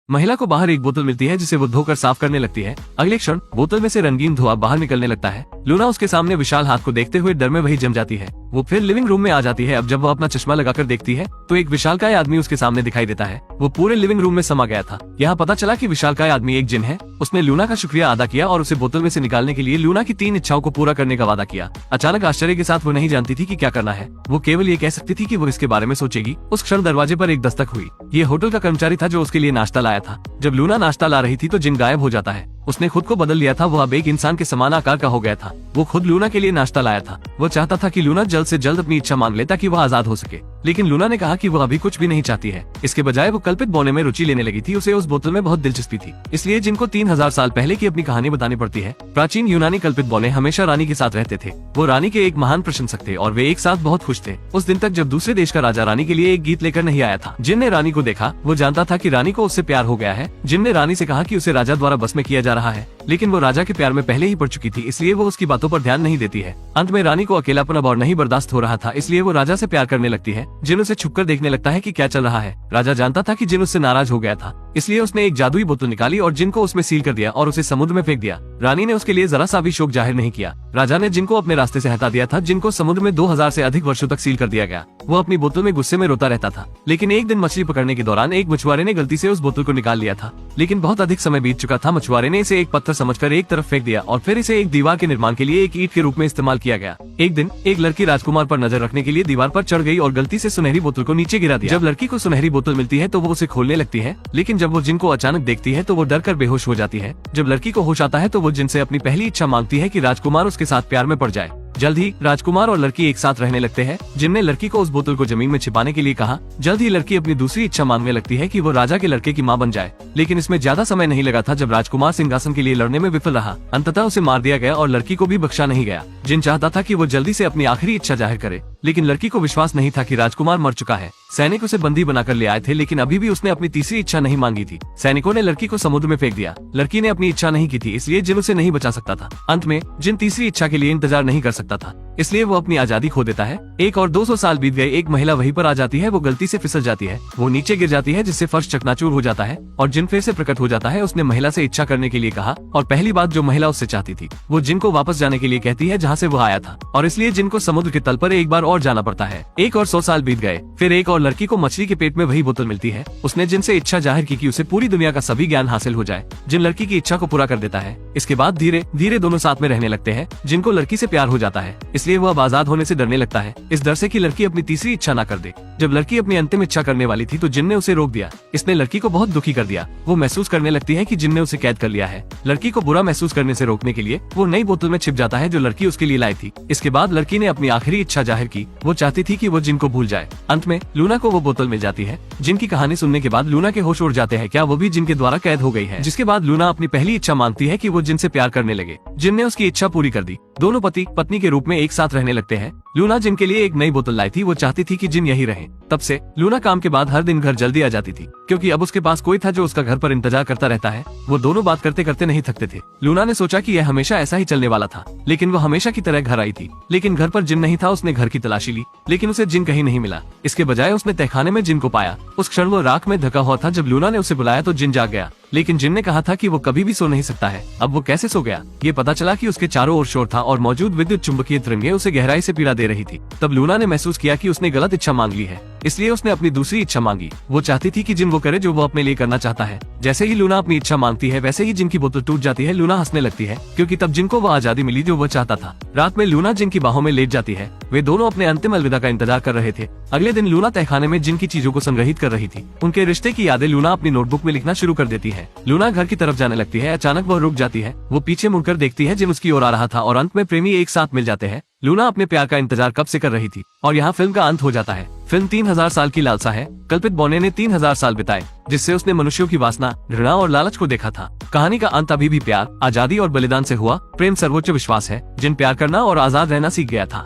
महिला को बाहर एक बोतल मिलती है जिसे वो धोकर साफ करने लगती है। अगले क्षण बोतल में से रंगीन धुआं बाहर निकलने लगता है। लूना उसके सामने विशाल हाथ को देखते हुए डर में वही जम जाती है। वो फिर लिविंग रूम में आ जाती है। अब जब वो अपना चश्मा लगाकर देखती है तो एक विशालकाय आदमी उसके सामने दिखाई देता है। वो पूरे लिविंग रूम में समा गया था। यहाँ पता चला कि विशालकाय आदमी एक जिन है। उसने लूना का शुक्रिया अदा किया और उसे बोतल में से निकालने के लिए लूना की 3 इच्छाओं को पूरा करने का वादा किया। अचानक आश्चर्य के साथ वो नहीं जानती थी कि क्या करना है। वो केवल ये कह सकती थी कि वो इसके बारे में सोचेगी। उस क्षण दरवाजे पर एक दस्तक हुई। ये होटल का कर्मचारी था जो उसके लिए नाश्ता लाया था। जब लूना नाश्ता ला रही थी तो जिन गायब हो जाता है। उसने खुद को बदल लिया था। वो अब एक इंसान के समान आकार का हो गया था। वो खुद लूना के लिए नाश्ता लाया था। वो चाहता था कि लूना जल्द से जल्द अपनी इच्छा मांग ले ताकि वह आजाद हो सके, लेकिन लूना ने कहा कि वो अभी कुछ भी नहीं चाहती है। इसके बजाय वो कल्पित बोने में रुचि लेने लगी थी। उसे उस बोतल में बहुत दिलचस्पी थी, इसलिए जिनको 3000 साल पहले की अपनी कहानी बतानी पड़ती है। प्राचीन यूनानी कल्पित बोने हमेशा रानी के साथ रहते थे। वो रानी के एक महान प्रशंसक थे और वे एक साथ बहुत खुश थे, उस दिन तक जब दूसरे देश का राजा रानी के लिए एक गीत लेकर नहीं आया था। जिन ने रानी को देखा वो जानता था कि रानी को उससे प्यार हो गया है। जिन ने रानी से कहा कि उसे राजा द्वारा बस में किया जा रहा है, लेकिन वो राजा के प्यार में पहले ही पड़ चुकी थी, इसलिए वो उसकी बातों पर ध्यान नहीं देती है। अंत में रानी को अकेलापन अब और नहीं बर्दाश्त हो रहा था, इसलिए वो राजा से प्यार करने लगती है। जिन उसे छुपकर देखने लगता है कि क्या चल रहा है। राजा जानता था कि जिन उससे नाराज हो गया था, इसलिए उसने एक जादुई बोतल निकाली और जिन को उसमें सील कर दिया और उसे समुद्र में फेंक दिया। रानी ने उसके लिए जरा सा भी शोक जाहिर नहीं किया। राजा ने जिनको अपने रास्ते से हटा दिया था, जिनको समुद्र में 2000 से अधिक वर्षों तक सील कर दिया गया। वो अपनी बोतल में गुस्से में रोता रहता था। लेकिन एक दिन मछली पकड़ने के दौरान एक मछुआरे ने गलती से उस बोतल को निकाल लिया था, लेकिन बहुत अधिक समय बीत चुका था। मछुआरे ने इसे एक पत्थर समझकर एक तरफ फेंक दिया और फिर इसे एक दीवार के निर्माण के लिए एक ईंट के रूप में इस्तेमाल किया गया। एक दिन एक लड़की राजकुमार पर नजर रखने के लिए दीवार पर चढ़ गई और गलती से सुनहरी बोतल को नीचे गिरा दिया। जब लड़की को सुनहरी बोतल मिलती है तो वो उसे खोलने लगती है, लेकिन जब वो जिन को अचानक देखती है तो वो डर कर बेहोश हो जाती है। जब लड़की को होश आता है तो वो जिन से अपनी पहली इच्छा मांगती है कि राजकुमार उसके साथ प्यार में पड़ जाए। जल्द ही राजकुमार और लड़की एक साथ रहने लगते हैं। जिनने लड़की को उस बोतल को जमीन में छिपाने के लिए कहा। जल्द ही लड़की अपनी दूसरी इच्छा मांगने लगती है कि वो राजा के लड़के की मां बन जाए, लेकिन इसमें ज्यादा समय नहीं लगा था। जब राजकुमार सिंहासन के लिए लड़ने में विफल रहा, अंततः उसे मार दिया गया और लड़की को भी बख्शा नहीं गया। जिन चाहता था कि वो जल्दी से अपनी आखिरी इच्छा जाहिर करे, लेकिन लड़की को विश्वास नहीं था कि राजकुमार मर चुका है। सैनिक उसे बंदी बनाकर ले आए थे, लेकिन अभी भी उसने अपनी तीसरी इच्छा नहीं मांगी थी। सैनिकों ने लड़की को समुद्र में फेंक दिया। लड़की ने अपनी इच्छा नहीं की थी, इसलिए जिन उसे नहीं बचा सकता था। अंत में जिन तीसरी इच्छा के लिए इंतजार नहीं कर सकता था, इसलिए वो अपनी आजादी खो देता है। 1 और 200 साल बीत गए। एक महिला वहीं पर आ जाती है। वो गलती से फिसल जाती है। वो नीचे गिर जाती है, जिससे फर्श चकनाचूर हो जाता है और जिन फिर से प्रकट हो जाता है। उसने महिला से इच्छा करने के लिए कहा और पहली बात जो महिला उससे चाहती थी वो जिन को वापस जाने के लिए कहती है जहाँ से वो आया था, और इसलिए जिन को समुद्र के तल पर एक बार और जाना पड़ता है। 1 और 100 साल बीत गए। फिर एक और लड़की को मछली के पेट में वही बोतल मिलती है। उसने जिन से इच्छा जाहिर की कि उसे पूरी दुनिया का सभी ज्ञान हासिल हो जाए। जिन लड़की की इच्छा को पूरा कर देता है। इसके बाद धीरे धीरे दोनों साथ में रहने लगते हैं। जिनको लड़की से प्यार हो जाता है, इसलिए वो अब आजाद होने से डरने लगता है, इस डर से कि लड़की अपनी तीसरी इच्छा ना कर दे। जब लड़की अपनी अंतिम इच्छा करने वाली थी तो जिन ने उसे रोक दिया। इसने लड़की को बहुत दुखी कर दिया। वो महसूस करने लगती है कि जिन ने उसे कैद कर लिया है। लड़की को बुरा महसूस करने से रोकने के लिए वो नई बोतल में छिप जाता है जो लड़की उसके लिए लाई थी। इसके बाद लड़की ने अपनी आखिरी इच्छा जाहिर की। वो चाहती थी कि वो जिन को भूल जाए। अंत में लूना को वो बोतल मिल जाती है। जिन की कहानी सुनने के बाद लूना के होश उड़ जाते हैं। क्या वो भी जिन के द्वारा कैद हो गई है? जिसके बाद लूना अपनी पहली इच्छा मांगती है कि वो जिन से प्यार करने लगे। जिन ने उसकी इच्छा पूरी कर दी। दोनों पति पत्नी के रूप में एक साथ रहने लगते हैं। लूना जिन के लिए एक नई बोतल लाई थी। वो चाहती थी कि जिन यही रहे। तब से लूना काम के बाद हर दिन घर जल्दी आ जाती थी, क्योंकि अब उसके पास कोई था जो उसका घर पर इंतजार करता रहता है। वो दोनों बात करते करते नहीं थकते थे। लूना ने सोचा कि यह हमेशा ऐसा ही चलने वाला था, लेकिन वो हमेशा की तरह घर आई थी। लेकिन घर पर जिन नहीं था। उसने घर की तलाशी ली, लेकिन उसे जिन कहीं नहीं मिला। इसके बजाय उसने तहखाने में जिन को पाया। उस क्षण वो राख में ढका हुआ था। जब लूना ने उसे बुलाया तो जिन जाग गया, लेकिन जिन ने कहा था कि वो कभी भी सो नहीं सकता है। अब वो कैसे सो गया? ये पता चला कि उसके चारों ओर शोर था और मौजूद विद्युत चुंबकीय तरंगें उसे गहराई से पीड़ा दे रही थी। तब लूना ने महसूस किया कि उसने गलत इच्छा मांग ली है, इसलिए उसने अपनी दूसरी इच्छा मांगी। वो चाहती थी कि जिन वो करे जो वो अपने लिए करना चाहता है। जैसे ही लूना अपनी इच्छा मांगती है, वैसे ही जिन की बोतल टूट जाती है। लूना हंसने लगती है, क्योंकि तब जिन को वो आजादी मिली जो वो चाहता था। रात में लूना जिन की बाहों में लेट जाती है। वे दोनों अपने अंतिम अलविदा का इंतजार कर रहे थे। अगले दिन लूना तहखाने में जिन की चीजों को संग्रहित कर रही थी। उनके रिश्ते की यादें लूना अपनी नोटबुक में लिखना शुरू कर देती है। लूना घर की तरफ जाने लगती है। अचानक वह रुक जाती है। वो पीछे मुड़कर देखती है। जिन उसकी ओर आ रहा था और अंत में प्रेमी एक साथ मिल जाते हैं। लूना अपने प्यार का इंतजार कब से कर रही थी और यहाँ फिल्म का अंत हो जाता है। फिल्म 3000 साल की लालसा है। कल्पित बोने ने 3000 साल बिताए, जिससे उसने मनुष्यों की वासना, घृणा और लालच को देखा था। कहानी का अंत अभी भी प्यार, आजादी और बलिदान से हुआ। प्रेम सर्वोच्च विश्वास है। जिन प्यार करना और आजाद रहना सीख गया था।